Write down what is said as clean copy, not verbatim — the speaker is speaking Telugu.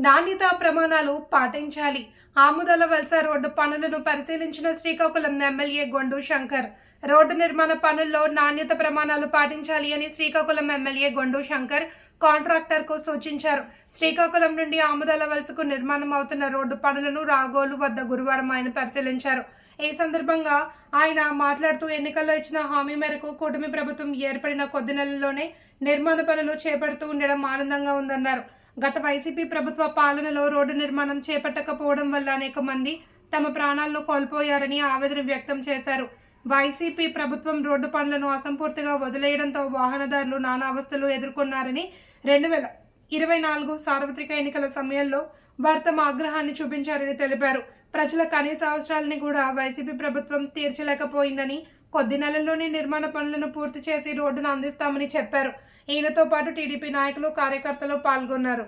నాణ్యతా ప్రమాణాలు పాటించాలి. ఆముదాల వలస రోడ్డు పనులను పరిశీలించిన శ్రీకాకుళం ఎమ్మెల్యే గొండు శంకర్. రోడ్డు నిర్మాణ పనుల్లో నాణ్యత ప్రమాణాలు పాటించాలి అని శ్రీకాకుళం ఎమ్మెల్యే గొండు శంకర్ కాంట్రాక్టర్కు సూచించారు. శ్రీకాకుళం నుండి ఆముదాల వలసకు నిర్మాణం అవుతున్న రోడ్డు పనులను రాగోలు వద్ద గురువారం ఆయన పరిశీలించారు. ఈ సందర్భంగా ఆయన మాట్లాడుతూ ఎన్నికల్లో ఇచ్చిన హామీ మేరకు కూటమి ప్రభుత్వం ఏర్పడిన కొద్ది నెలల్లోనే నిర్మాణ పనులు చేపడుతూ ఉండడం ఆనందంగా ఉందన్నారు. గత వైసీపీ ప్రభుత్వ పాలనలో రోడ్డు నిర్మాణం చేపట్టకపోవడం వల్ల అనేక మంది తమ ప్రాణాలను కోల్పోయారని ఆవేదన వ్యక్తం చేశారు. వైసీపీ ప్రభుత్వం రోడ్డు పనులను అసంపూర్తిగా వదిలేయడంతో వాహనదారులు నానా అవస్థలు ఎదుర్కొన్నారని 2024 సార్వత్రిక ఎన్నికల సమయంలో వారు తమ ఆగ్రహాన్ని చూపించారని తెలిపారు. ప్రజల కనీస అవసరాలని కూడా వైసీపీ ప్రభుత్వం తీర్చలేకపోయిందని, కొద్ది నెలల్లోనే నిర్మాణ పనులను పూర్తి చేసి రోడ్డును అందిస్తామని చెప్పారు. ఈయనతో పాటు టీడీపీ నాయకులు, కార్యకర్తలు పాల్గొన్నారు.